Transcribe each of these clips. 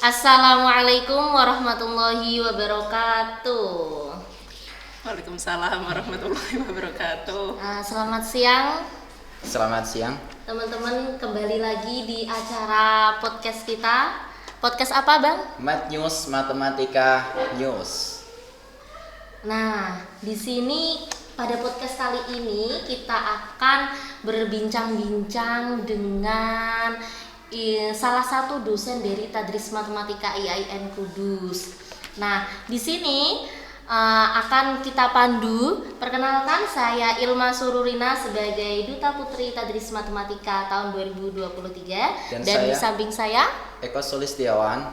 Assalamualaikum warahmatullahi wabarakatuh. Waalaikumsalam warahmatullahi wabarakatuh. Selamat siang Selamat siang. teman-teman, kembali lagi di acara podcast kita. Podcast apa, Bang? Math News, Matematika News. Nah, di sini pada podcast kali ini kita akan berbincang-bincang dengan salah satu dosen dari Tadris Matematika IAIN Kudus. Nah, di sini akan kita pandu. Perkenalkan, saya Ilma Sururina sebagai Duta Putri Tadris Matematika tahun 2023 dan di saya samping saya Eko Sulistiawan,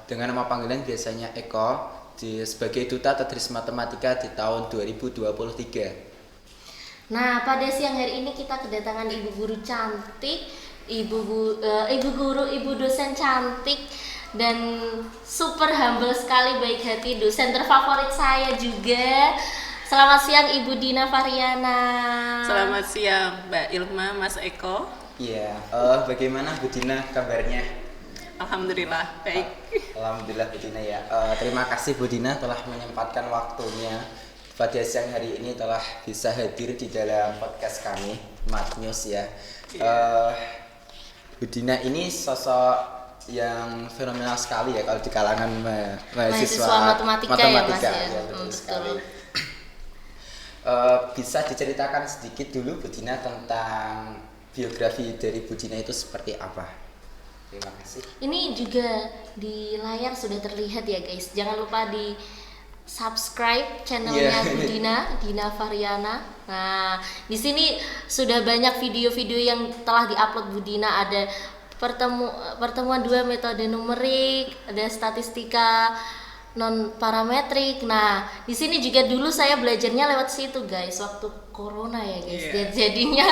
dengan nama panggilan biasanya Eko, sebagai Duta Tadris Matematika di tahun 2023. Nah, pada siang hari ini kita kedatangan ibu guru cantik, ibu dosen cantik dan super humble sekali, baik hati, dosen terfavorit saya juga. Selamat siang Ibu Dina Faryana. Selamat siang Mbak Ilma, Mas Eko. Iya, bagaimana Bu Dina kabarnya? Alhamdulillah baik. Alhamdulillah Bu Dina ya. Terima kasih Bu Dina telah menyempatkan waktunya pada siang hari ini, telah bisa hadir di dalam podcast kami Math News ya. Bu Dina ini sosok yang fenomenal sekali ya kalau di kalangan mahasiswa matematika ya, Mas ya. Betul sekali. Bisa diceritakan sedikit dulu Bu Dina tentang biografi dari Bu Dina itu seperti apa? Terima kasih. Ini juga di layar sudah terlihat ya guys. Jangan lupa di subscribe channelnya Bu Dina Faryana. Nah, di sini sudah banyak video-video yang telah diupload Bu Dina. Ada pertemuan dua metode numerik, ada statistika non parametrik. Nah, di sini juga dulu saya belajarnya lewat situ guys, waktu corona ya guys. Jadinya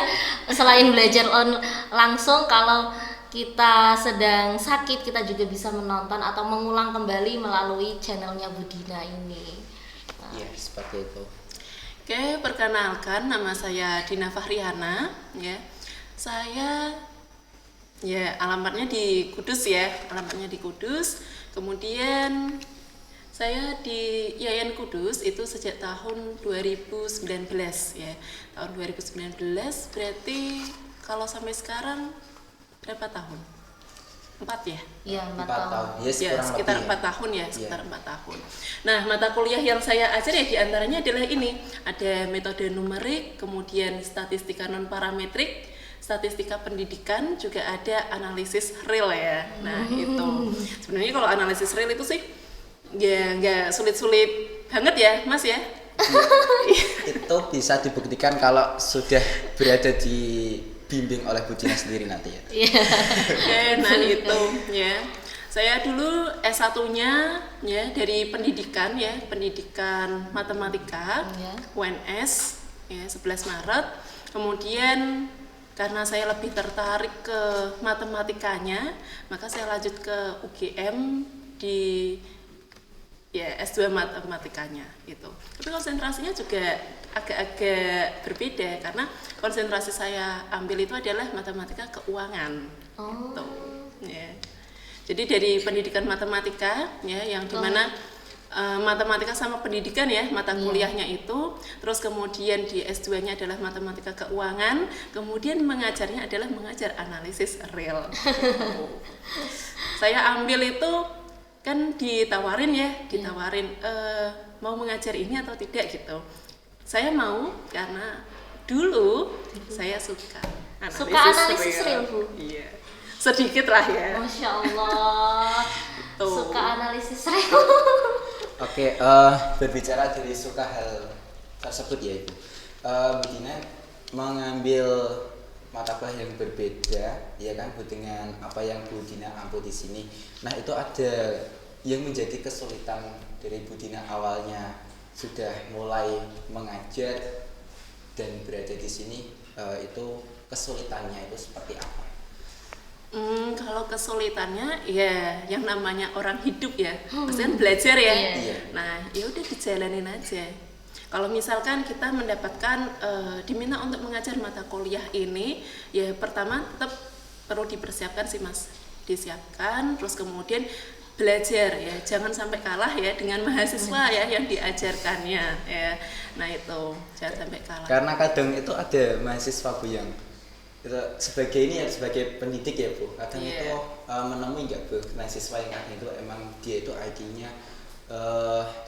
selain belajar langsung, kalau kita sedang sakit kita juga bisa menonton atau mengulang kembali melalui channelnya Bu Dina ini. Iya, seperti itu. Oke, perkenalkan, nama saya Dina Faryana ya. Saya alamatnya di Kudus ya, Kemudian saya di IAIN Kudus itu sejak tahun 2019 ya. Tahun 2019 berarti kalau sampai sekarang berapa tahun? 4 ya? Iya, 4 tahun. Ya, sekitar 4 tahun ya, sekitar 4 tahun. Nah, mata kuliah yang saya ajar ya diantaranya adalah ini. Ada metode numerik, kemudian statistika non parametrik, statistika pendidikan, juga ada analisis real ya. Nah, itu. Sebenarnya kalau analisis real itu sih ya nggak sulit-sulit banget ya, Mas ya. Itu bisa dibuktikan kalau sudah berada di bimbing oleh Bu Dina sendiri nanti ya. Nah itu ya. Saya dulu S1-nya ya dari pendidikan matematika, UNS ya 11 Maret. Kemudian karena saya lebih tertarik ke matematikanya, maka saya lanjut ke UGM di S2 matematikanya gitu. Tapi konsentrasinya juga agak-agak berbeda karena konsentrasi saya ambil itu adalah matematika keuangan. Gitu. Ya. Jadi dari pendidikan matematika ya yang dimana matematika sama pendidikan ya mata kuliahnya itu, terus kemudian di S2-nya adalah matematika keuangan, kemudian mengajarnya adalah mengajar analisis real. Gitu. Saya ambil itu kan ditawarin mau mengajar ini atau tidak gitu. Saya mau karena dulu saya suka analisis real Bu. Iya, sedikit lah ya. Masya Allah. Suka analisis real. Oke, berbicara dari suka hal tersebut ya Ibu, Bu Dina mengambil mata kuliah yang berbeda ya kan Bu, dengan apa yang Bu Dina ambil di sini. Nah, itu ada yang menjadi kesulitan dari Bu Dina awalnya sudah mulai mengajar dan berada di sini, itu kesulitannya itu seperti apa? Kalau kesulitannya ya yang namanya orang hidup ya, pasti kan belajar ya. Nah, ya udah dijalanin aja. Kalau misalkan kita mendapatkan diminta untuk mengajar mata kuliah ini, ya pertama tetap perlu dipersiapkan sih Mas. disiapkan, terus kemudian belajar ya, jangan sampai kalah ya dengan mahasiswa ya yang diajarkannya ya. Nah itu jangan sampai kalah. Karena kadang itu ada mahasiswa Bu yang itu sebagai ini ya, sebagai pendidik ya Bu, kadang itu menemui nggak Bu mahasiswa yang kadang itu emang dia itu IQ-nya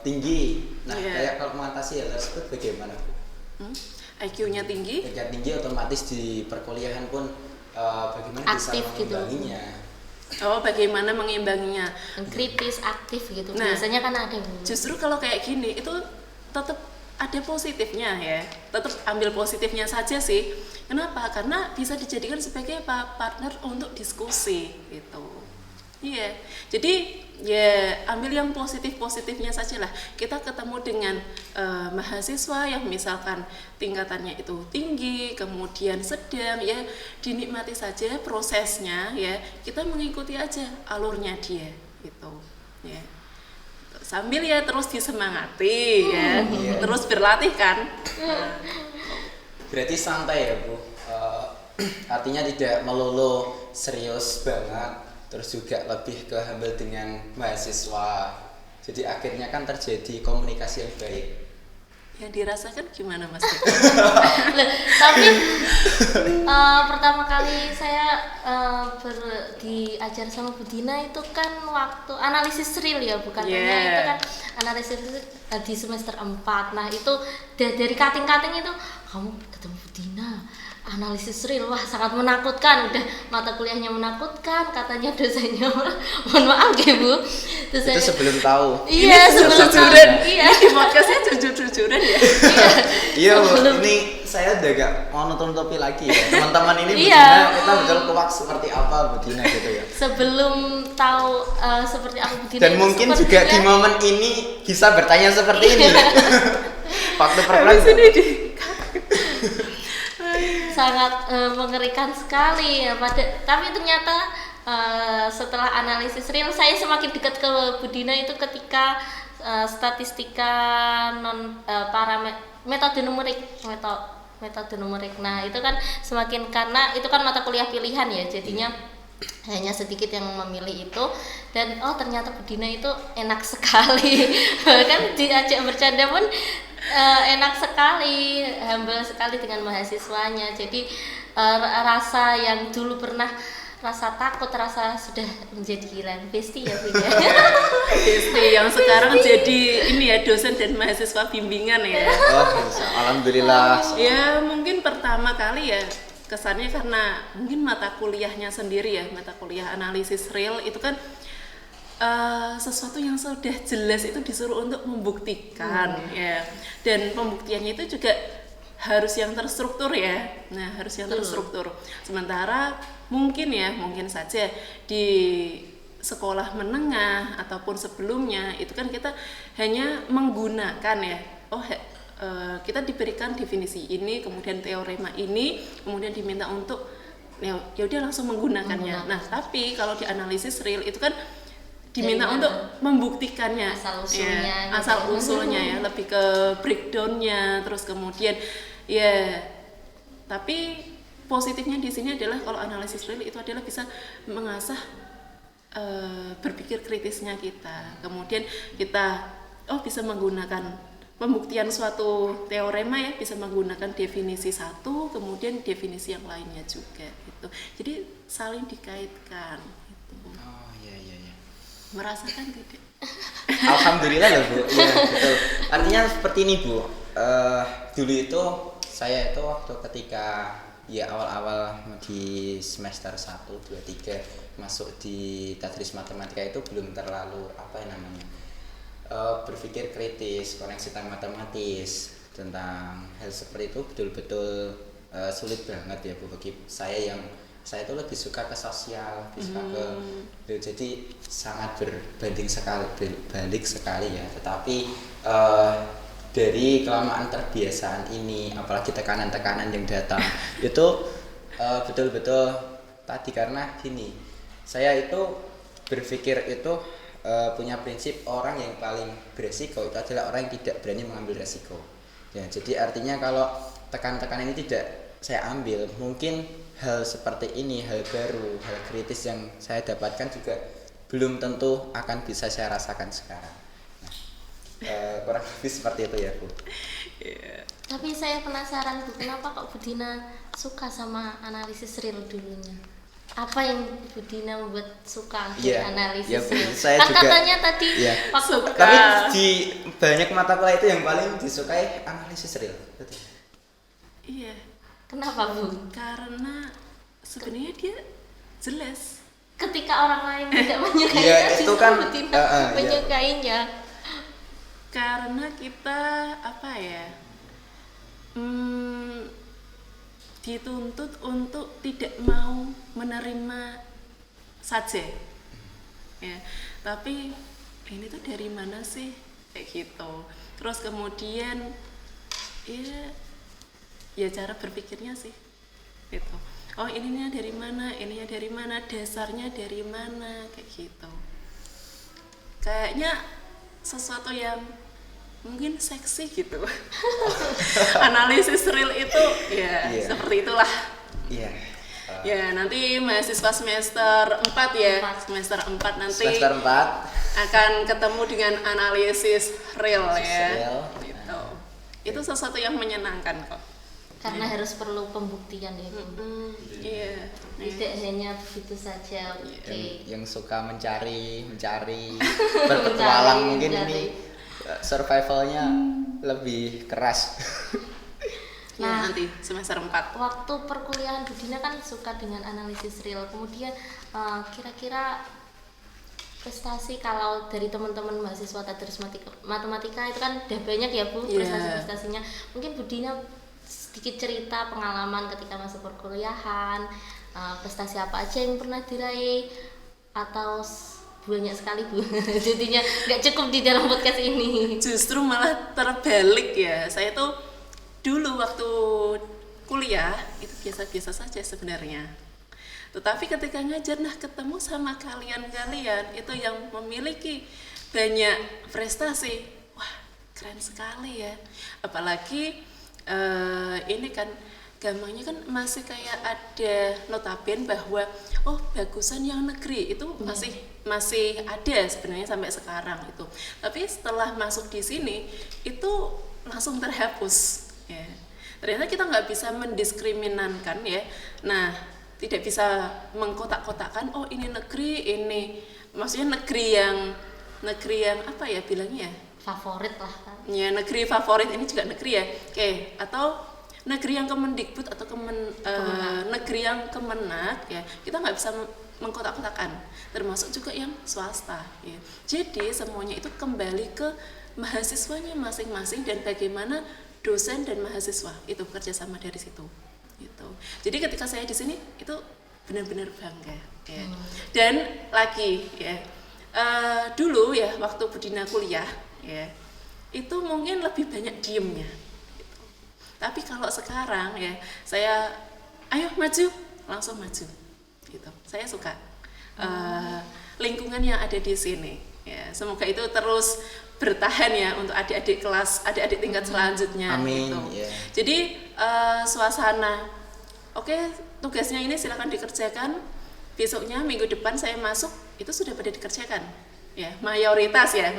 tinggi. Nah kayak kalau mengatasi hal tersebut bagaimana Bu? IQ-nya tinggi? IQ tinggi otomatis di perkuliahan pun bagaimana Aktif bisa mengimbanginya? Oh, bagaimana mengimbanginya? Kritis, aktif gitu. Nah, biasanya kan ada Bu. Justru kalau kayak gini itu tetap ada positifnya ya. Tetap ambil positifnya saja sih. Kenapa? Karena bisa dijadikan sebagai partner untuk diskusi gitu. Iya. Jadi ya ambil yang positifnya saja lah. Kita ketemu dengan mahasiswa yang misalkan tingkatannya itu tinggi, kemudian sedang ya, dinikmati saja prosesnya ya. Kita mengikuti aja alurnya dia gitu. Ya. Sambil ya terus disemangati ya. Terus berlatih kan. Berarti santai ya Bu. Artinya tidak melulu serius banget, terus juga lebih ke humble dengan mahasiswa. Jadi akhirnya kan terjadi komunikasi yang baik. Yang dirasakan gimana Mas? Tapi pertama kali saya diajar sama Bu Dina itu kan waktu analisis real ya, bukan itu kan analisis di semester 4. Nah itu dari cutting-cutting itu kamu ketemu Bu Dina analisis real, wah sangat menakutkan, udah mata kuliahnya menakutkan, katanya dosennya mohon maaf ya Bu. Itu sebelum tahu. Iya, sebelum tahu. Iya. Di podcastnya jujur-jujuran ya. Iya Bu, ini saya udah gak mau nutup-nutupi lagi ya. Teman-teman ini Bu Dina, kita betul kuak seperti apa Bu Dina gitu ya. Sebelum tahu seperti apa Bu Dina. Dan mungkin juga di momen ini bisa bertanya seperti ini. Waktu perkuliahan. Sangat mengerikan sekali ya, tapi ternyata setelah analisis real saya semakin dekat ke Bu Dina itu ketika statistika metode numerik. Nah itu kan semakin, karena itu kan mata kuliah pilihan ya, jadinya hanya sedikit yang memilih itu, dan ternyata Bu Dina itu enak sekali. Bahkan diajak bercanda pun enak sekali, humble sekali dengan mahasiswanya. Jadi rasa yang dulu pernah rasa takut, rasa sudah menjadi bestie ya Bu ya. Bestie yang sekarang jadi ini ya, dosen dan mahasiswa bimbingan ya. Alhamdulillah. Ya mungkin pertama kali ya kesannya karena mungkin mata kuliahnya sendiri ya, mata kuliah analisis real itu kan sesuatu yang sudah jelas itu disuruh untuk membuktikan ya, dan pembuktiannya itu juga harus yang terstruktur ya. Nah harus yang terstruktur. Sementara mungkin saja di sekolah menengah ataupun sebelumnya itu kan kita hanya menggunakan ya, kita diberikan definisi ini, kemudian teorema ini, kemudian diminta untuk ya udah langsung menggunakannya. Nah tapi kalau di analisis real itu kan diminta untuk membuktikannya, asal usulnya ya, lebih ke breakdownnya, terus kemudian ya. Tapi positifnya di sini adalah kalau analisis real itu adalah bisa mengasah berpikir kritisnya kita, kemudian kita bisa menggunakan pembuktian suatu teorema ya, bisa menggunakan definisi satu, kemudian definisi yang lainnya juga gitu. Jadi saling dikaitkan gitu. Merasakan tidak? Alhamdulillah ya Bu. Ya, betul. Artinya seperti ini Bu. Dulu itu saya itu waktu ketika ya awal-awal di semester 1, 2, 3 masuk di tadris matematika itu belum terlalu berpikir kritis, koneksitas matematis tentang hal seperti itu betul-betul sulit banget ya Bu bagi saya itu lebih suka ke sosial, lebih suka ke jadi sangat berbanding balik sekali ya. Tetapi dari kelamaan terbiasaan ini, apalagi tekanan-tekanan yang datang itu betul-betul tadi, karena gini, saya itu berpikir itu punya prinsip orang yang paling beresiko itu adalah orang yang tidak berani mengambil resiko ya. Jadi artinya kalau tekan-tekan ini tidak saya ambil, mungkin hal seperti ini, hal baru, hal kritis yang saya dapatkan juga belum tentu akan bisa saya rasakan sekarang. Nah, kurang lebih seperti itu ya Bu. Tapi saya penasaran Bu, kenapa kok Bu Dina suka sama analisis real dulunya? Apa yang Bu Dina membuat suka analisis real? Saya Kan juga, katanya tadi waktu tapi di banyak mata kuliah itu yang paling disukai analisis real. Betul. Iya. kenapa Bu? Karena sebenarnya dia jelas. Ketika orang lain tidak menyukainya, Iya, itu justru kan, Bu Dina menyukainya. Karena kita apa ya, dituntut untuk tidak mau menerima saja ya, tapi ini tuh dari mana sih kayak gitu. Terus kemudian ya cara berpikirnya sih gitu, oh ininya dari mana, dasarnya dari mana, kayak gitu. Kayaknya sesuatu yang mungkin seksi gitu. Analisis real itu seperti itulah. Iya. Ya nanti mahasiswa semester 4 ya, semester 4 nanti Semester 4 akan ketemu dengan analisis real ya. real. Gitu. Itu sesuatu yang menyenangkan kok. Karena harus perlu pembuktian ya Bu. Iya. Tidak hanya begitu saja. Oke. Yang suka mencari berpetualang mungkin mencari. ini survivalnya lebih keras. Nah, nanti semester 4. Waktu perkuliahan Bu Dina kan suka dengan analisis real. Kemudian kira-kira prestasi kalau dari teman-teman mahasiswa Tadris Matematika itu kan udah banyak ya Bu prestasi-prestasinya. Mungkin Bu Dina sedikit cerita pengalaman ketika masuk perkuliahan, prestasi apa aja yang pernah diraih, atau banyak sekali Bu. Jadinya nggak cukup di dalam podcast ini. Justru malah terbalik ya. Saya tuh dulu waktu kuliah itu biasa-biasa saja sebenarnya. Tetapi ketika ngajar, ketemu sama kalian-kalian itu yang memiliki banyak prestasi. Wah, keren sekali ya. Apalagi ini kan gampangnya kan masih kayak ada notaben bahwa bagusan yang negeri itu masih ada sebenarnya sampai sekarang itu. Tapi setelah masuk di sini itu langsung terhapus ya. Ternyata kita nggak bisa mendiskriminasikan ya. Nah, tidak bisa mengkotak-kotakan ini negeri, ini maksudnya negeri yang apa ya bilangnya ya? Favorit lah kan. Ya, negeri favorit ini juga negeri ya. Oke, atau negeri yang Kemendikbud atau negeri yang Kemenak ya, kita nggak bisa mengkotak-kotakan, termasuk juga yang swasta ya. Jadi semuanya itu kembali ke mahasiswanya masing-masing dan bagaimana dosen dan mahasiswa itu kerjasama dari situ gitu. Jadi ketika saya di sini itu benar-benar bangga ya. Dan lagi ya, dulu ya waktu Bu Dina kuliah ya, itu mungkin lebih banyak diemnya gitu. Tapi kalau sekarang ya, saya ayo maju, langsung maju gitu. Saya suka lingkungan yang ada di sini ya. Semoga itu terus bertahan ya untuk adik-adik kelas, adik-adik tingkat selanjutnya. Amin, gitu. yeah. Jadi suasana tugasnya ini silakan dikerjakan. Besoknya minggu depan saya masuk itu sudah pada dikerjakan ya, mayoritas sudah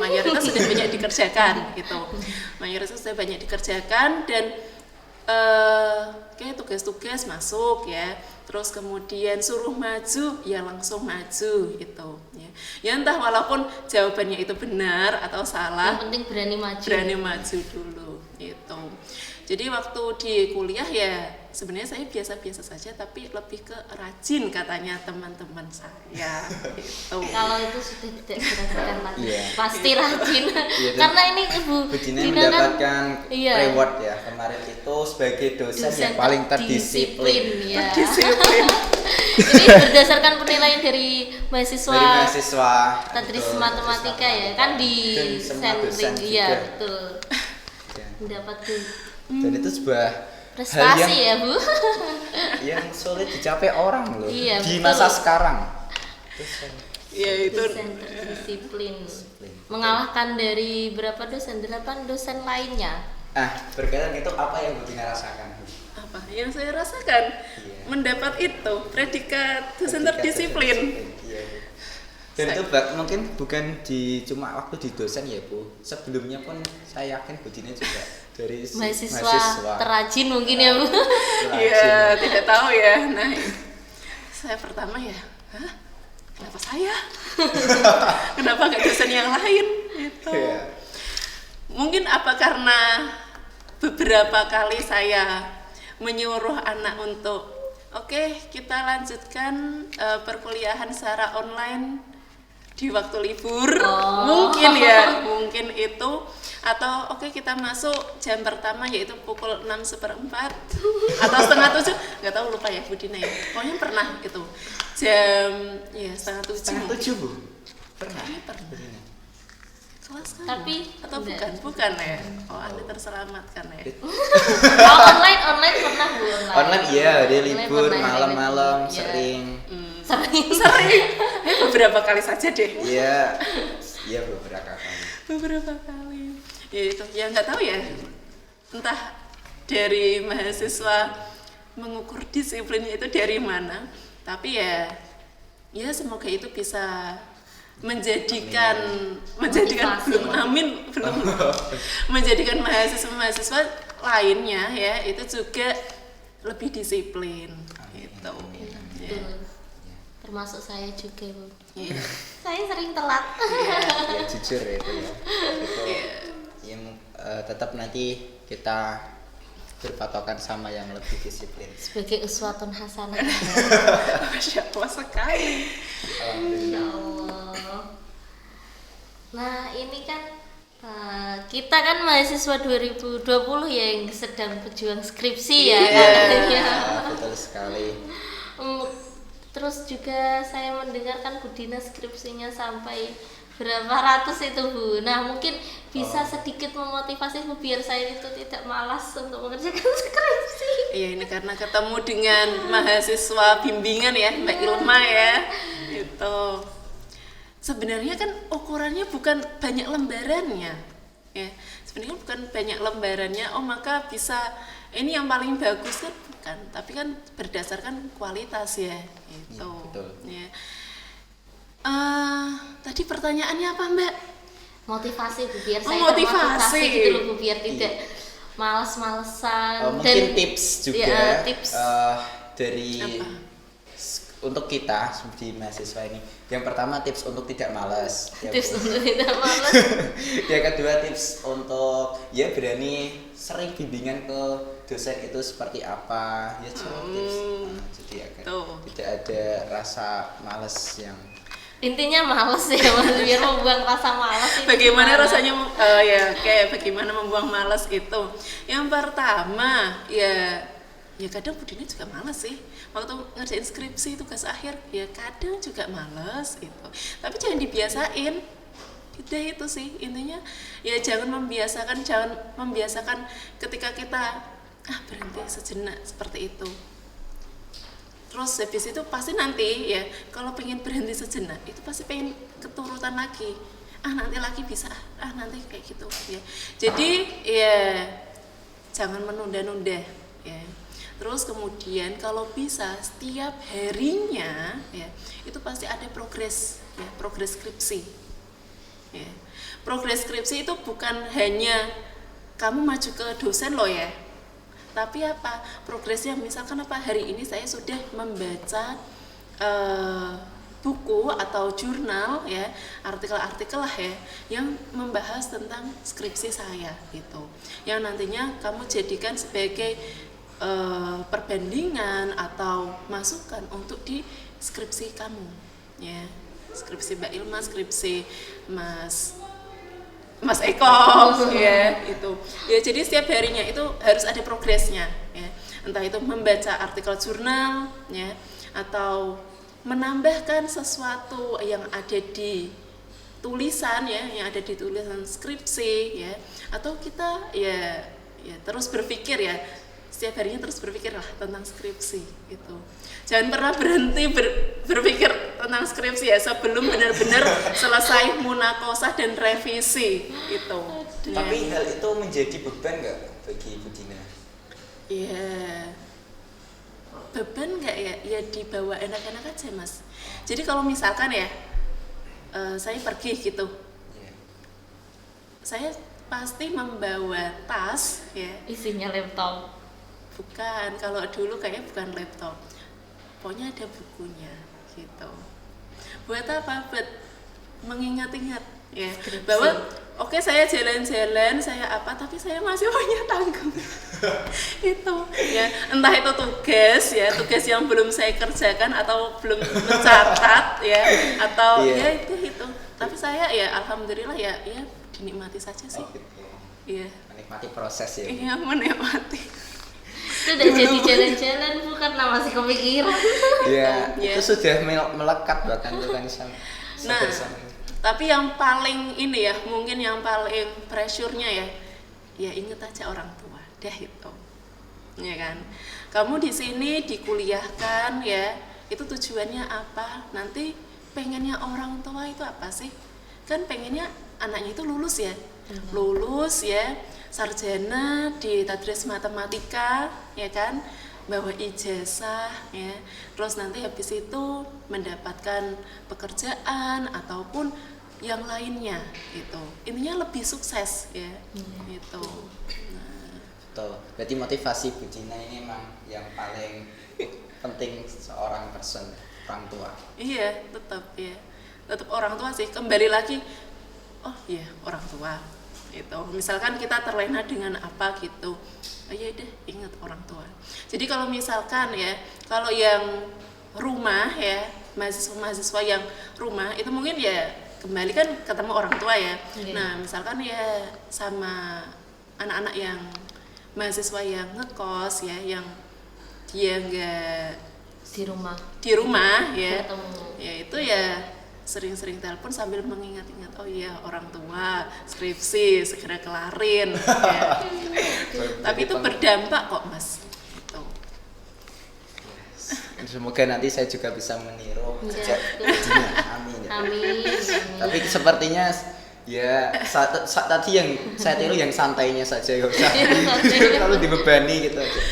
banyak dikerjakan gitu. Mayoritas sudah banyak dikerjakan dan tugas-tugas masuk ya, terus kemudian suruh maju ya langsung maju gitu ya. Ya entah walaupun jawabannya itu benar atau salah, Yang penting berani maju dulu gitu. Jadi waktu di kuliah ya sebenarnya saya biasa-biasa saja, tapi lebih ke rajin katanya teman-teman saya gitu. Kalau itu sudah tidak dirasakan lagi, pasti Iya, rajin. Karena ini Ibu Dina Dina kan mendapatkan reward ya kemarin itu sebagai dosen yang paling terdisiplin. Ya. Disiplin. Ini berdasarkan penilaian dari mahasiswa Tadris betul, Matematika ya, kan di dan semua dosen sampling, iya juga. betul. Mendapatkan Dan itu sebuah prestasi hal ya Bu. yang sulit dicapai orang loh Iya, di betul. masa sekarang. Ya itu Dosen terdisiplin. Mengalahkan dari berapa dosen? 8 dosen lainnya. Berkaitan itu apa yang Bu Dina rasakan? apa yang saya rasakan mendapat itu predikat dosen terdisiplin. Iya. Dan itu mungkin bukan cuma waktu di dosen ya Bu, sebelumnya pun saya yakin Bu Dina juga dari mahasiswa terrajin mungkin ya Bu. Iya, tidak tahu ya. Nah, saya pertama ya, kenapa saya? Kenapa gak dosen yang lain? Itu. Mungkin apa karena beberapa kali saya menyuruh anak untuk oke, kita lanjutkan perkuliahan secara online di waktu libur. Mungkin ya, mungkin itu, atau oke, kita masuk jam pertama yaitu pukul 6:04 atau setengah 7, nggak tahu, lupa ya Bu Dina ya, pokoknya pernah itu jam ya setengah 7 Bu, pernah kelas kan? Tapi atau bukan ya, Anda terselamatkan ya. Online pernah Bu, online iya, dia Online libur pernah, malam-malam iya. sering. Sering beberapa kali saja deh. Iya beberapa kali. Ya itu ya, nggak tahu ya, entah dari mahasiswa mengukur disiplinnya itu dari mana, tapi ya semoga itu bisa menjadikan menjadikan mahasiswa lainnya ya itu juga lebih disiplin gitu. Ya. Termasuk saya juga Bu. Ya. Saya sering telat. Ya, jujur ya itu ya. Itu yang tetap nanti kita berpatokan sama yang lebih disiplin. Sebagai uswatun hasanah. Masya Allah sekali. Ya Allah. Nah ini kan kita kan mahasiswa 2020 ya yang sedang berjuang skripsi ya katanya. Betul sekali. Terus juga saya mendengarkan Bu Dina skripsinya sampai berapa ratus itu Bu. Nah mungkin bisa sedikit memotivasi Bu biar saya itu tidak malas untuk mengerjakan skripsi. Iya, ini karena ketemu dengan mahasiswa bimbingan ya Mbak Ilma ya. Itu sebenarnya kan ukurannya bukan banyak lembarannya ya, sebenarnya bukan banyak lembarannya maka bisa ini yang paling bagus kan, bukan, tapi kan berdasarkan kualitas ya itu ya, betul. Ya. Tadi pertanyaannya apa Mbak? Motivasi Bu biar saya motivasi gitu loh Bu biar tidak males-malesan. Mungkin tips juga ya, tips. Dari apa? Untuk kita di mahasiswa ini, yang pertama tips untuk tidak malas ya, Tips untuk tidak malas. yang kedua tips untuk ya berani sering bimbingan ke dosen itu seperti apa ya, tips jadi agar tidak ada rasa malas yang Intinya males ya Mas, biar membuang rasa malas itu. Bagaimana rasanya ya kayak bagaimana membuang malas itu. Yang pertama ya kadang Bu Dina juga malas sih. Waktu ngerjain skripsi tugas akhir ya kadang juga malas itu. Tapi jangan dibiasain. Udah itu sih intinya, ya jangan membiasakan ketika kita berhenti sejenak seperti itu. Terus habis itu pasti nanti ya kalau pengen berhenti sejenak itu pasti pengen keturutan lagi, nanti lagi bisa, nanti kayak gitu ya. Jadi ya jangan menunda-nunda ya. Terus kemudian kalau bisa setiap harinya ya itu pasti ada progres ya, progres skripsi ya. Progres skripsi itu bukan hanya kamu maju ke dosen loh ya, tapi apa progresnya, misalkan hari ini saya sudah membaca buku atau jurnal ya, artikel-artikel lah ya yang membahas tentang skripsi saya gitu, yang nantinya kamu jadikan sebagai perbandingan atau masukan untuk di skripsi kamu ya, skripsi Mbak Ilma, skripsi Mas Eko ya itu ya. Jadi setiap harinya itu harus ada progresnya ya, entah itu membaca artikel jurnal ya atau menambahkan sesuatu yang ada di tulisan ya, yang ada di tulisan skripsi ya, atau kita ya terus berpikir ya, setiap harinya terus berpikir lah tentang skripsi itu. Jangan pernah berhenti berpikir tentang skripsi ya sebelum benar-benar selesai munakosah dan revisi itu. Tapi hal itu menjadi beban nggak bagi Bu Dina? Ya beban nggak ya? Ya dibawa enak-enak aja Mas. Jadi kalau misalkan ya saya pergi gitu, Iya. saya pasti membawa tas ya. Isinya laptop. Bukan, kalau dulu kayaknya bukan laptop, pokoknya ada bukunya gitu. Buat apa? Buat mengingat-ingat ya, Skripsi. bahwa oke, saya jalan-jalan, saya apa, tapi saya masih punya tanggung. Itu ya, entah itu tugas yang belum saya kerjakan atau belum mencatat ya, atau Iya. ya itu. Tapi saya ya alhamdulillah ya dinikmati saja sih. Oh, gitu. Iya. Menikmati proses ya. Iya, menikmati. Itu udah jadi jalan-jalan Bu, karena masih kepikiran. Iya, Iya. itu sudah melekat bahkan itu kan Nah, tapi yang paling ini ya, mungkin yang paling pressure-nya ya inget aja orang tua, dah itu. Ya kan? Kamu di sini dikuliahkan ya, itu tujuannya apa? Nanti pengennya orang tua itu apa sih? Kan pengennya anaknya itu lulus ya. Lulus ya, sarjana di tadris matematika, ya kan? Bawa ijazah ya, terus nanti habis itu mendapatkan pekerjaan ataupun yang lainnya gitu. Intinya lebih sukses ya, gitu. Betul. Berarti motivasi Bu Dina ini memang yang paling penting seorang person, orang tua. Iya, tetap orang tua sih. Kembali lagi, oh iya orang tua. Itu. Misalkan kita terlena dengan apa gitu, oh ya deh ingat orang tua. Jadi kalau misalkan ya, kalau yang rumah ya, mahasiswa yang rumah itu mungkin ya kembali kan ketemu orang tua ya. Iya. Nah misalkan ya sama anak-anak yang mahasiswa yang ngekos ya, yang dia nggak di rumah ya, ketemu. ya itu ya sering-sering telepon sambil mengingat-ingat, oh iya orang tua, skripsi segera kelarin ya. Tapi itu berdampak kok Mas itu. Semoga nanti saya juga bisa meniru Iya, jejak Bu Dina. Amin. Ya. Amin. Tapi sepertinya ya tadi yang saya tiru yang santainya saja, nggak usah kalau dibebani gitu aja.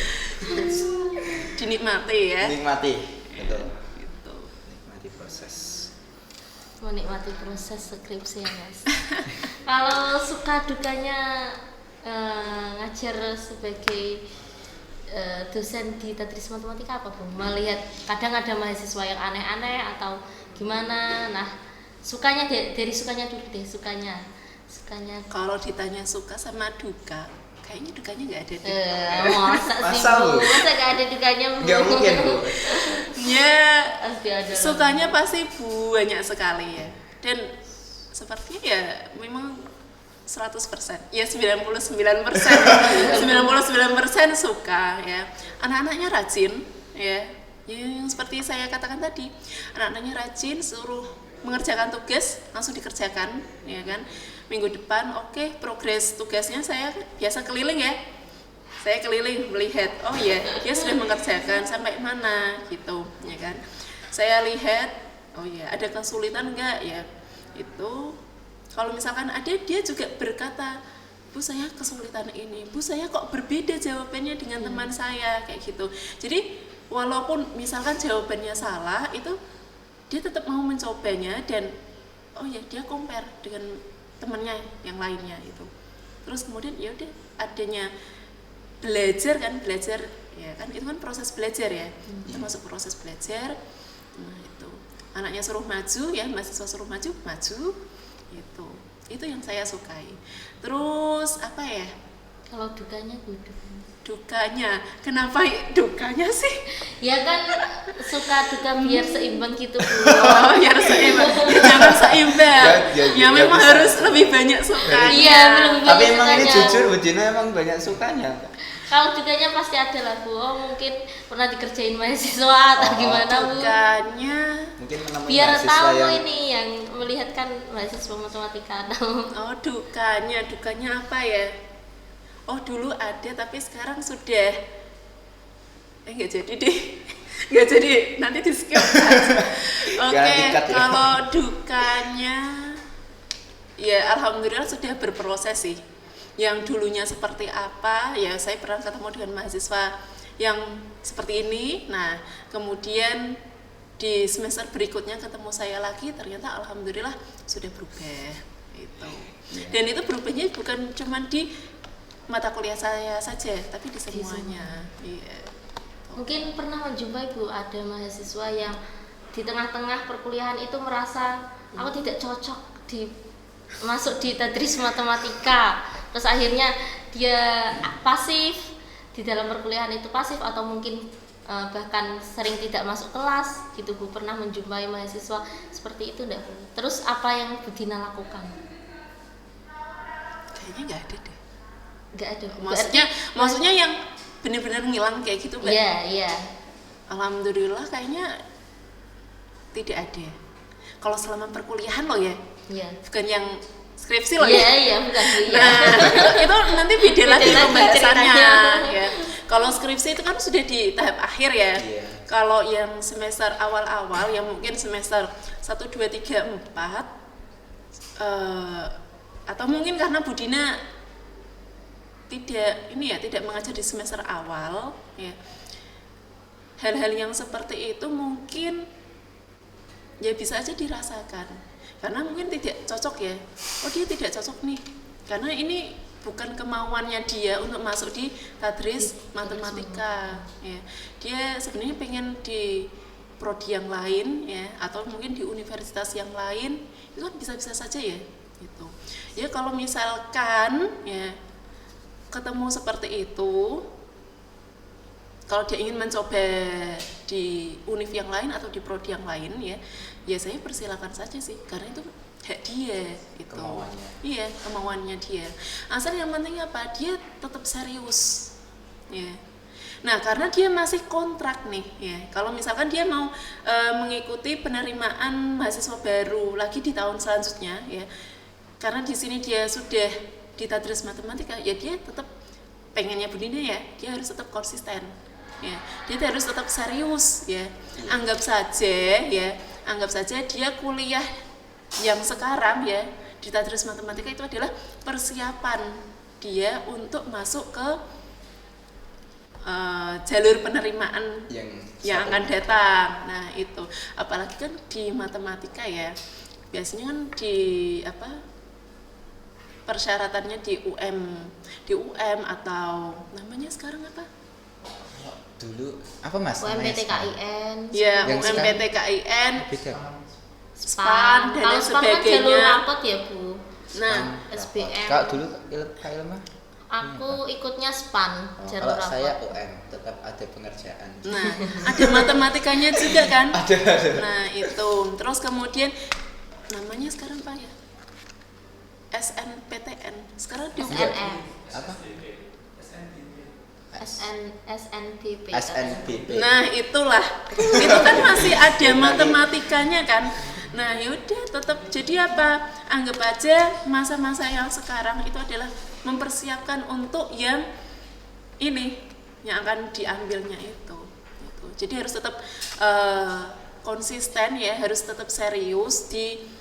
Dinikmati ya. Nikmati, betul. Gitu. Nikmati proses. Menikmati proses skripsi ya Mas. Kalau suka dukanya ngajar sebagai dosen di tadris matematika apa Bu? Melihat kadang ada mahasiswa yang aneh-aneh atau gimana. Nah, sukanya dari sukanya dulu deh, sukanya. Kalau ditanya suka sama duka, kayaknya dukanya nggak ada deh. Masa sih Masa, Bu? Bu? Masa nggak ada dukanya Bu? Nggak mungkin Bu. Ya, Pasti ada. sukanya pasti banyak sekali ya. Dan sepertinya ya memang 100%, ya 99%, 99% suka ya. Anak-anaknya rajin ya, yang seperti saya katakan tadi, anak-anaknya rajin, suruh mengerjakan tugas langsung dikerjakan, ya kan. Minggu depan oke, progres tugasnya saya biasa keliling ya. Saya keliling melihat, oh ya dia sudah mengerjakan sampai mana gitu, ya kan. Saya lihat, oh ya ada kesulitan enggak ya, itu kalau misalkan ada, dia juga berkata, Bu saya kesulitan ini, Bu saya kok berbeda jawabannya dengan teman saya, kayak gitu. Jadi walaupun misalkan jawabannya salah, itu dia tetap mau mencobanya dan oh ya dia compare dengan temannya yang lainnya itu. Terus kemudian ya udah adanya belajar ya kan, itu kan proses belajar ya, kita masuk proses belajar. Nah itu anaknya suruh maju ya, mahasiswa suruh maju itu yang saya sukai. Terus apa ya, Kalau dukanya Bu? dukanya, kenapa dukanya sih? Ya kan suka duka biar seimbang gitu Bu. Oh ya harus seimbang, jangan seimbang ya memang bisa. harus lebih banyak sukanya. Iya, belum Tapi banyak emang ini sukanya. jujur Bu Dina emang banyak sukanya. Kalau dukanya pasti ada lah Bu. Oh mungkin pernah dikerjain mahasiswa atau gimana Bu? Dukanya, Mungkin menemui Biar mahasiswa tahu yang ini yang melihatkan mahasiswa matematika atau oh dukanya apa ya? Oh dulu ada tapi sekarang sudah nggak jadi deh, nggak jadi, nanti di skip aja. Oke, Dikat ya. kalau dukanya ya alhamdulillah sudah berproses sih, yang dulunya seperti apa, ya saya pernah ketemu dengan mahasiswa yang seperti ini. Nah, kemudian di semester berikutnya ketemu saya lagi, ternyata alhamdulillah sudah berubah itu. Dan itu berubahnya bukan cuma di mata kuliah saya saja, tapi di semuanya. Iya. Mungkin pernah menjumpai Bu, ada mahasiswa yang di tengah-tengah perkuliahan itu merasa aku tidak cocok masuk di tadris matematika, terus akhirnya dia pasif di dalam perkuliahan itu, pasif atau mungkin bahkan sering tidak masuk kelas gitu Bu. Pernah menjumpai mahasiswa seperti itu enggak Bu? Terus apa yang Bu Dina lakukan? Kayaknya nggak ada deh. Nggak ada Bu. Maksudnya yang benar-benar ngilang kayak gitu Mbak? Iya. Alhamdulillah kayaknya tidak ada. Kalau selama perkuliahan loh ya, bukan yang skripsi loh ya. Iya, bukan Bu. Nah, itu nanti beda lagi pembahasannya. Ya. Kalau skripsi itu kan sudah di tahap akhir ya. Kalau yang semester awal-awal, yang mungkin semester 1, 2, 3, 4, atau mungkin karena Bu Dina tidak mengajar di semester awal, ya. Hal-hal yang seperti itu mungkin ya bisa aja dirasakan, karena mungkin tidak cocok ya. Oh, dia tidak cocok nih, karena ini bukan kemauannya dia untuk masuk di tadris matematika ya. Dia sebenarnya pengen di prodi yang lain ya, atau mungkin di universitas yang lain, itu kan bisa-bisa saja ya gitu. Ya kalau misalkan ya ketemu seperti itu, kalau dia ingin mencoba di univ yang lain atau di prodi yang lain ya saya persilakan saja sih, karena itu hak dia gitu. Iya, kemauannya dia. Asal yang penting apa? Dia tetap serius. Ya. Nah, karena dia masih kontrak nih ya. Kalau misalkan dia mau mengikuti penerimaan mahasiswa baru lagi di tahun selanjutnya ya. Karena di sini dia sudah di tadris matematika, ya dia tetap pengennya Bu Dina ya, dia harus tetap konsisten. Ya, dia harus tetap serius ya. Anggap saja dia kuliah yang sekarang ya di tadris matematika itu adalah persiapan dia untuk masuk ke jalur penerimaan yang akan datang. Nah, itu apalagi kan di matematika ya. Biasanya kan di persyaratannya di UM atau namanya sekarang apa? Dulu apa Mas? UMPTKIN. Ya, UMPTKIN, SPAN dan lain sebagainya. Kan jalur rapot ya Bu. Nah, SBM. Kak dulu ilmu? Aku ikutnya SPAN, jalur kalau rapot. saya UM, tetap ada pengerjaan. Nah, ada matematikanya juga kan? Ada. Nah, itu. Terus kemudian namanya sekarang apa ya? SNPTN. Sekarang di SNM. Apa? SNBP. Nah, itulah. Itu kan masih ada matematikanya kan. Nah, yaudah tetap. Jadi apa? Anggap aja masa-masa yang sekarang itu adalah mempersiapkan untuk yang ini yang akan diambilnya itu. Jadi harus tetap konsisten ya, harus tetap serius di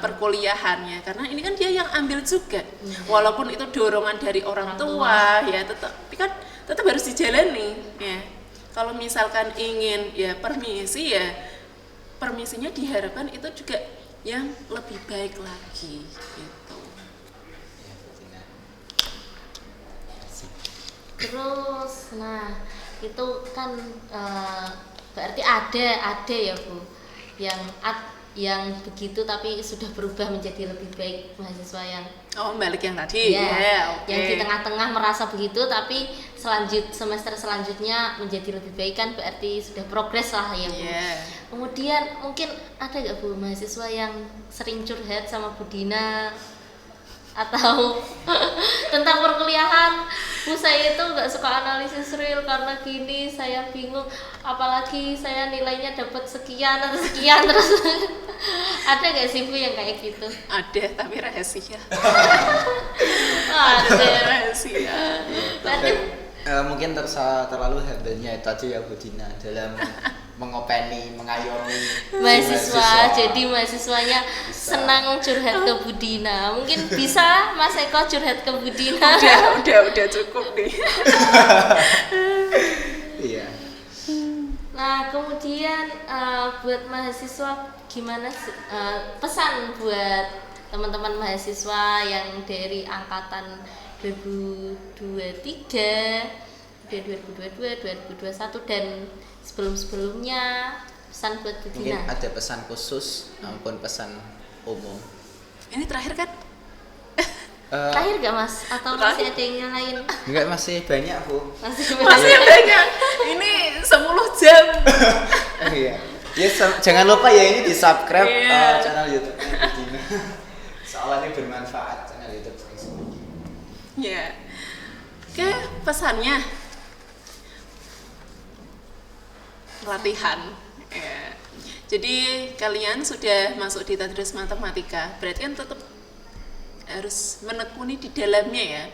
perkuliahannya, karena ini kan dia yang ambil juga. Walaupun itu dorongan dari orang tua ya, tapi kan tetap harus dijalani ya. Kalau misalkan ingin ya permisi ya, permisinya diharapkan itu juga yang lebih baik lagi gitu. Terus, nah itu kan berarti ada ya Bu, yang begitu tapi sudah berubah menjadi lebih baik mahasiswa yang balik yang tadi ya, okay. Yang di tengah-tengah merasa begitu tapi semester selanjutnya menjadi lebih baik, kan berarti sudah progres lah ya Bu. Kemudian mungkin ada nggak Bu mahasiswa yang sering curhat sama Bu Dina atau tentang perkuliahan? Bu, saya itu nggak suka analisis real karena gini, saya bingung, apalagi saya nilainya dapat sekian atau sekian terus. Ada nggak sih Bu yang kayak gitu? Ada, tapi rahasia. Ada rahasia. Mungkin terlalu hebatnya tadi ya Bu Dina dalam mengopeni, mengayomi si mahasiswa. Jadi mahasiswanya senang curhat ke Bu Dina. Mungkin bisa Mas Eko curhat ke Bu Dina. Udah cukup nih. Iya. Nah, kemudian buat mahasiswa gimana sih, pesan buat teman-teman mahasiswa yang dari angkatan 2023, 2022, 2021 dan sebelum-sebelumnya, pesan buat Bu Mungkin Dina. ada pesan khusus maupun pesan umum. Ini terakhir kan? Terakhir gak Mas? Atau masih ada yang lain? Enggak, masih banyak Bu. Masih Masih banyak. Ini 10 jam. Iya. Ya, jangan lupa ya ini di subscribe Iya. channel YouTube-nya Bu Dina. Soalnya bermanfaat channel YouTube. Ya. Oke, pesannya latihan. Ya. Jadi kalian sudah masuk di Tadris Matematika, berarti kan tetap harus menekuni di dalamnya ya.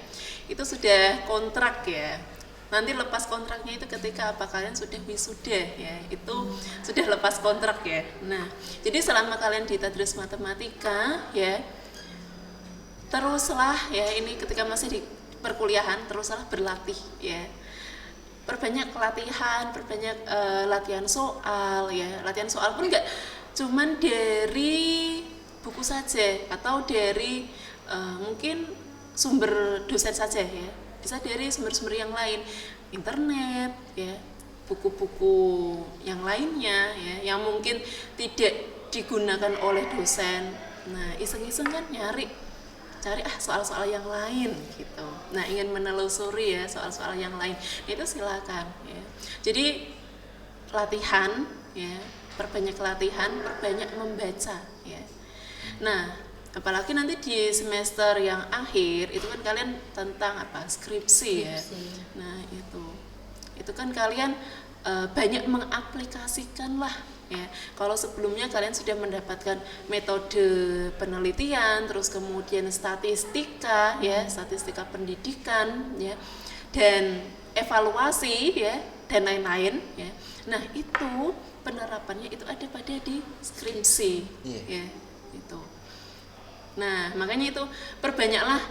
Itu sudah kontrak ya. Nanti lepas kontraknya itu ketika apa kalian sudah wisuda ya, itu sudah lepas kontrak ya. Nah, jadi selama kalian di Tadris Matematika ya, teruslah ya, ini ketika masih di perkuliahan teruslah berlatih ya. Perbanyak latihan, perbanyak latihan soal ya. Latihan soal pun enggak cuman dari buku saja atau dari mungkin sumber dosen saja ya. Bisa dari sumber-sumber yang lain, internet ya, buku-buku yang lainnya ya, yang mungkin tidak digunakan oleh dosen. Nah, iseng-iseng kan cari soal-soal yang lain gitu. Nah, ingin menelusuri ya soal-soal yang lain, itu silakan ya. Jadi latihan ya, perbanyak latihan, perbanyak membaca ya. Nah, apalagi nanti di semester yang akhir itu kan kalian tentang apa? Skripsi ya. Nah, itu kan kalian banyak mengaplikasikan lah ya. Kalau sebelumnya kalian sudah mendapatkan metode penelitian, terus kemudian statistika ya, statistika pendidikan ya, dan evaluasi ya, dan lain-lain ya. Nah, itu penerapannya itu ada pada di skripsi ya, itu. Nah, makanya itu perbanyaklah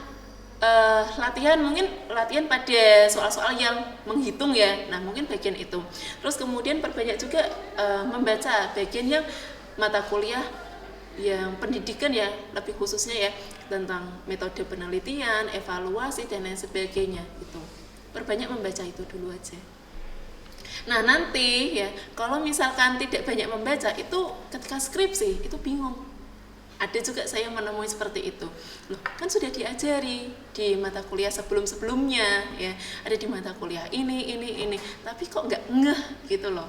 latihan, mungkin latihan pada soal-soal yang menghitung ya. Nah, mungkin bagian itu. Terus kemudian perbanyak juga membaca bagian yang mata kuliah yang pendidikan ya, lebih khususnya ya tentang metode penelitian, evaluasi dan lain sebagainya itu. Perbanyak membaca itu dulu aja. Nah, nanti ya kalau misalkan tidak banyak membaca itu ketika skripsi itu bingung. Ada juga saya menemui seperti itu. Loh, kan sudah diajari di mata kuliah sebelum-sebelumnya ya. Ada di mata kuliah ini, tapi kok nggak ngeh gitu loh.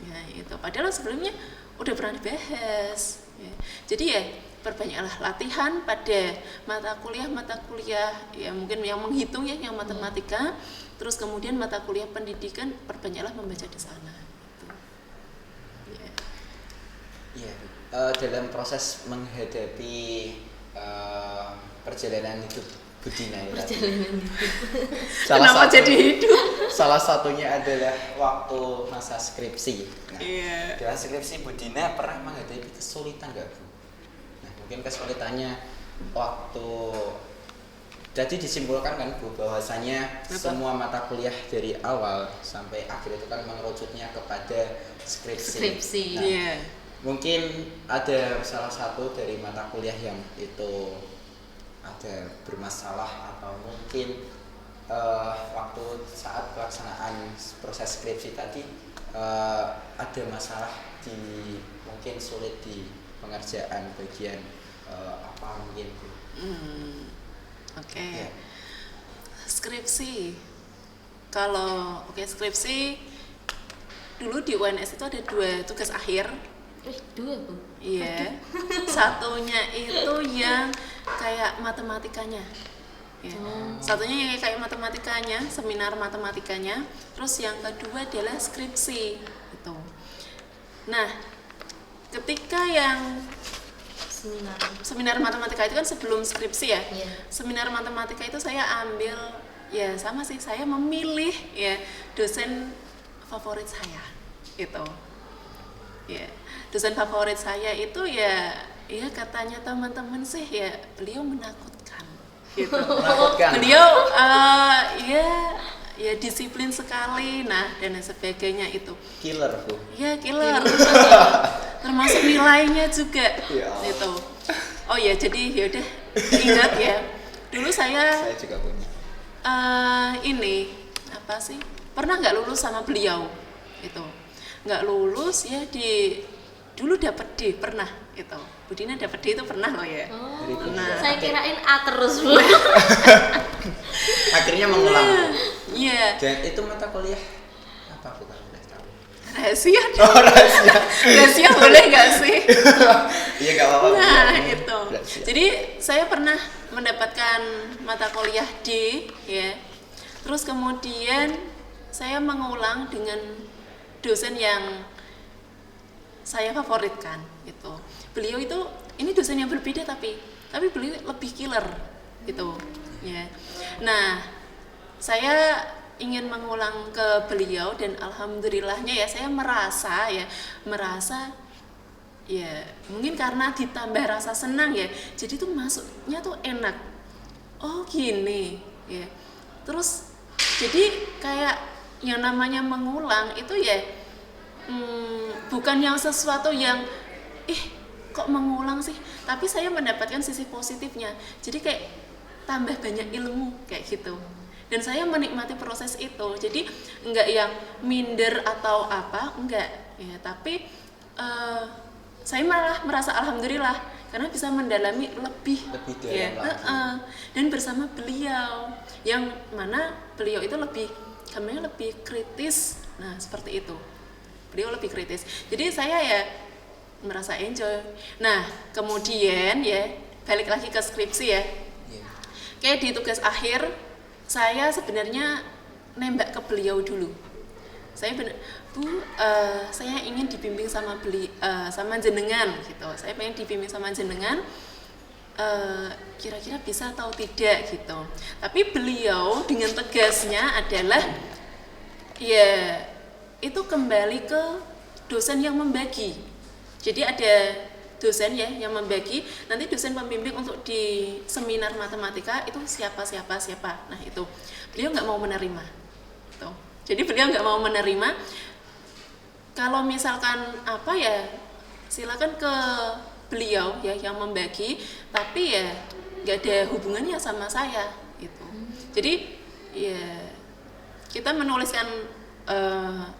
Ya, itu. Padahal sebelumnya udah pernah dibahas ya. Jadi ya perbanyaklah latihan pada mata kuliah ya, mungkin yang menghitung ya, yang matematika. Terus kemudian mata kuliah pendidikan perbanyaklah membaca di sana. Gitu. Iya. Dalam proses menghadapi perjalanan hidup Bu Dina ya. Kenapa jadi hidup? Salah satunya adalah waktu masa skripsi. Nah, Iya. dalam skripsi Bu Dina pernah menghadapi kesulitan nggak Bu? Nah, mungkin kesulitannya waktu jadi disimpulkan kan Bu bahwasanya semua mata kuliah dari awal sampai akhir itu kan mengerucutnya kepada skripsi. Nah, Iya. mungkin ada salah satu dari mata kuliah yang itu ada bermasalah atau mungkin waktu saat pelaksanaan proses skripsi tadi ada masalah di mungkin sulit di pengerjaan bagian apa mungkin Bu? Oke. Ya. Skripsi. Kalau skripsi dulu di UNS itu ada 2 tugas akhir. 2 Bu. Iya. Satunya itu yang kayak matematikanya. Ya. Satunya yang kayak matematikanya, seminar matematikanya. Terus yang kedua adalah skripsi itu. Nah, ketika yang seminar matematika itu kan sebelum skripsi ya. Iya. Seminar matematika itu saya ambil ya sama sih, saya memilih ya dosen favorit saya itu. ya dosen favorit saya itu ya katanya teman-teman sih ya beliau menakutkan gitu. Menakutkan. Beliau ya disiplin sekali, nah dan sebagainya itu. Killer, Bu. Ya killer. Termasuk nilainya juga Ya. gitu. Oh ya, jadi ya udah ingat ya. Dulu saya juga punya. ini apa sih? Pernah nggak lulus sama beliau itu? Nggak lulus ya dulu dapat D pernah itu. Bu Dina dapat D itu pernah loh ya. Oh, Nah. saya kirain A terus Bu. Akhirnya mengulang. Iya. Dan itu mata kuliah apa, Bu, kalau boleh tahu? Rahasia. Oh, rahasia. Rahasia boleh nggak sih? Iya, nggak apa-apa. Nah, Bu. itu. Rahasia. Jadi saya pernah mendapatkan mata kuliah D ya. Terus kemudian saya mengulang dengan dosen yang saya favoritkan gitu. Beliau itu ini dosen yang berbeda tapi beliau lebih killer gitu ya. Nah, saya ingin mengulang ke beliau dan alhamdulillahnya ya saya merasa ya mungkin karena ditambah rasa senang ya. Jadi tuh masuknya tuh enak. Oh, gini ya. Terus jadi kayak yang namanya mengulang itu ya bukan yang sesuatu yang kok mengulang sih, tapi saya mendapatkan sisi positifnya. Jadi kayak tambah banyak ilmu kayak gitu. Dan saya menikmati proses itu. Jadi enggak yang minder atau apa, enggak ya, tapi saya malah merasa alhamdulillah karena bisa mendalami lebih dalam ya, lagi. dan bersama beliau yang mana beliau itu lebih kritis. Nah, seperti itu. Beliau lebih kritis. Jadi saya ya merasa enjoy. Nah, kemudian ya balik lagi ke skripsi ya. Iya. Kayak di tugas akhir saya sebenarnya nembak ke beliau dulu. Saya Bu, saya ingin dibimbing sama sama jenengan gitu. Saya pengen dibimbing sama jenengan. Kira-kira bisa atau tidak gitu. Tapi beliau dengan tegasnya adalah ya itu kembali ke dosen yang membagi. Jadi ada dosen ya yang membagi, nanti dosen pembimbing untuk di seminar matematika itu siapa. Nah itu beliau nggak mau menerima. Tuh. Jadi beliau nggak mau menerima. Kalau misalkan apa ya, silakan ke beliau ya yang membagi, tapi ya nggak ada hubungannya sama saya gitu. Jadi ya kita menuliskan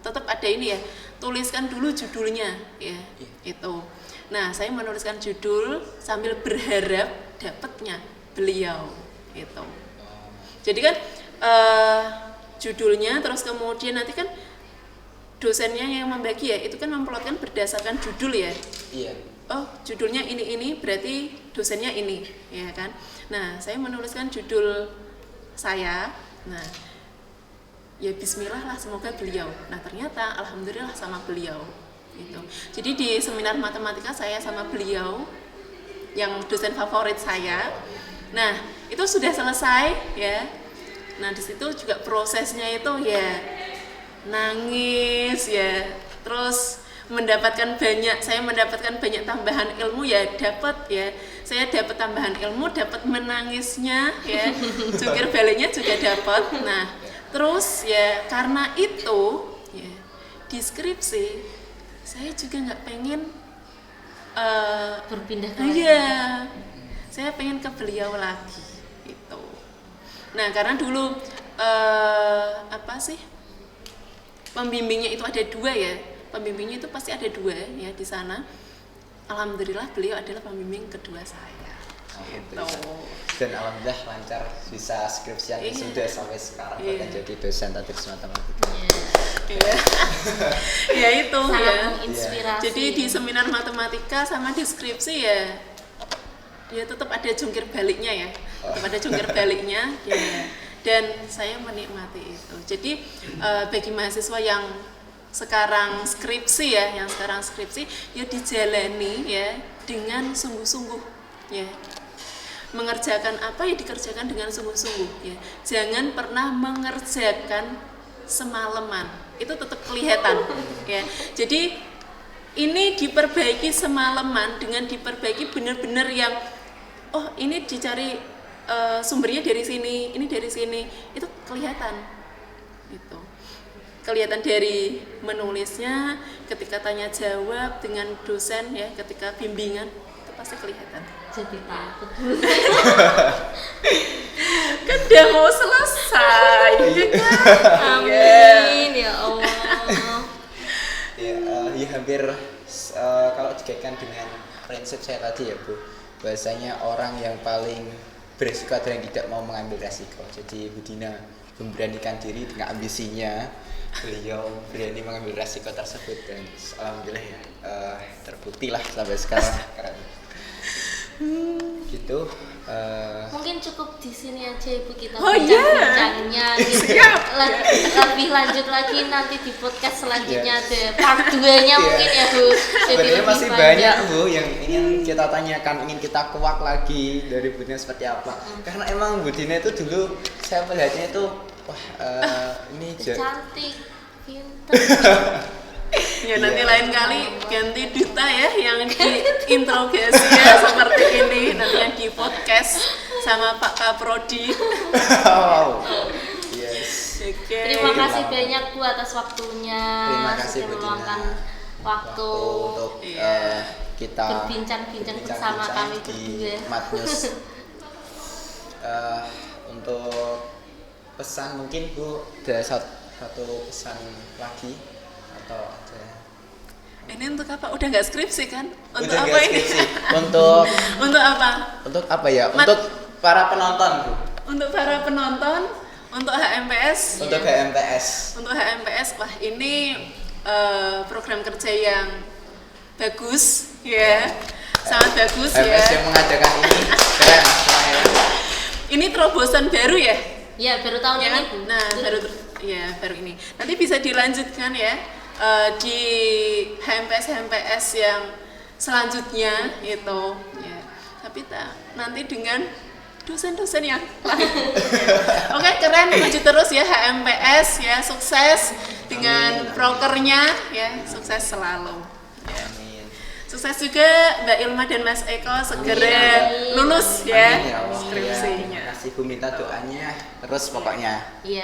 tetap ada ini ya, tuliskan dulu judulnya ya itu. Nah, saya menuliskan judul sambil berharap dapatnya beliau gitu. Jadi kan judulnya, terus kemudian nanti kan dosennya yang membagi ya, itu kan memplotkan berdasarkan judul ya. Iya. Oh, judulnya ini berarti dosennya ini ya kan. Nah, saya menuliskan judul saya. Nah, ya bismillah lah, semoga beliau. Nah, ternyata alhamdulillah sama beliau gitu. Jadi di seminar matematika saya sama beliau yang dosen favorit saya. Nah, itu sudah selesai ya. Nah, di situ juga prosesnya itu ya nangis ya. Terus saya mendapatkan banyak tambahan ilmu ya, saya dapat tambahan ilmu, dapat menangisnya ya. Jungkir baliknya juga dapat. Nah, terus ya karena itu ya di skripsi saya juga nggak pengen berpindah ke iya, saya pengen ke beliau lagi itu. Nah, karena dulu pembimbingnya itu ada 2 ya, pembimbingnya itu pasti ada 2 ya di sana. Alhamdulillah beliau adalah pembimbing kedua saya gitu. Dan alhamdulillah lancar, bisa skripsian sudah sampai sekarang bahkan jadi dosen tadi matematika. Iya. Ya itu sangat ya. menginspirasi. Jadi di seminar matematika sama di skripsi ya tetap ada jungkir baliknya ya. Tetap ada jungkir baliknya ya. Dan saya menikmati itu. Jadi bagi mahasiswa yang sekarang skripsi ya dijalani ya dengan sungguh-sungguh ya. Mengerjakan apa ya dikerjakan dengan sungguh-sungguh ya. Jangan pernah mengerjakan semalaman. Itu tetap kelihatan ya. Jadi ini diperbaiki semalaman dengan diperbaiki benar-benar yang oh ini dicari sumbernya dari sini, ini dari sini, itu kelihatan gitu. Kelihatan dari menulisnya, ketika tanya jawab dengan dosen ya, ketika bimbingan itu pasti kelihatan. Jadi takut. Kan udah mau selesai ya kan? Amin ya Allah. Ya hampir kalau dikaitkan dengan prinsip saya tadi ya Bu, bahasanya orang yang paling beresiko adalah yang tidak mau mengambil resiko. Jadi Bu Dina memberanikan diri dengan ambisinya, beliau berani mengambil resiko tersebut dan alhamdulillah ya terbukti lah sampai sekarang. Gitu. Mungkin cukup di sini aja Ibu kita Oh, bincang-bincangnya gitu. Siap. Lebih lanjut lagi nanti di podcast selanjutnya ada part 2-nya mungkin ya Bu. Jadi Sebenarnya lebih masih panjang. banyak Bu yang ingin kita tanyakan, ingin kita kuak lagi dari Bu Dina seperti apa. Karena emang Bu Dina itu dulu saya melihatnya itu wah ini Cantik, pinter. Ya nanti Iya. lain kali ganti duta ya yang diinterogasi ya seperti ini, nanti yang di podcast sama Pak Kaprodi. Wow. Yes. Oke. Terima kasih banyak Bu atas waktunya. Terima kasih, sudah Bu Dina. meluangkan waktu Untuk Iya. kita berbincang-bincang bersama kami di berdua. Mat News. Untuk pesan mungkin Bu ada satu pesan lagi atau ada Ini untuk apa? Udah nggak skripsi kan? Untuk udah apa nggak ini? skripsi? untuk Untuk apa? untuk apa ya? Mat- Untuk para penonton Bu. Untuk para penonton, untuk HMPS, Untuk HMPS. untuk HMPS, wah ini program kerja yang bagus ya, sangat bagus HMPS ya. yang mengadakan ini keren. Ini terobosan baru ya? Ya, baru tahun Ya ini kan? Bu. Nah, baru ini. Nanti bisa dilanjutkan ya di HMPS yang selanjutnya itu ya. Tapi nanti dengan dosen-dosen yang lain. Oke, keren, maju terus ya HMPS ya, sukses dengan Amin. prokernya ya, sukses selalu. Ya. Amin. Sukses juga Mbak Ilma dan Mas Eko segera Amin. lulus Amin ya, ya Allah. skripsinya. Terima kasih Bu, minta doanya terus pokoknya. Iya.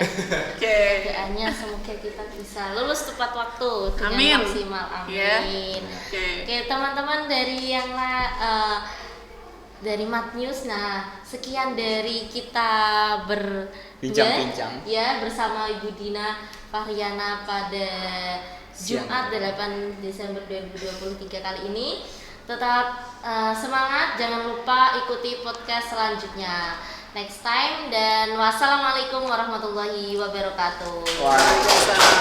Oke. Doanya semoga kita bisa lulus tepat waktu dengan Amin. maksimal. Ya. Amin. Oke. Oke, teman-teman dari yang dari Mat News. Nah, sekian dari kita berdua Bincang-bincang. ya bersama Ibu Dina Faryana pada Siang. Jumat 8 Desember 2023 kali ini. Tetap semangat, jangan lupa ikuti podcast selanjutnya next time, dan wassalamualaikum warahmatullahi wabarakatuh. Waalaikumsalam.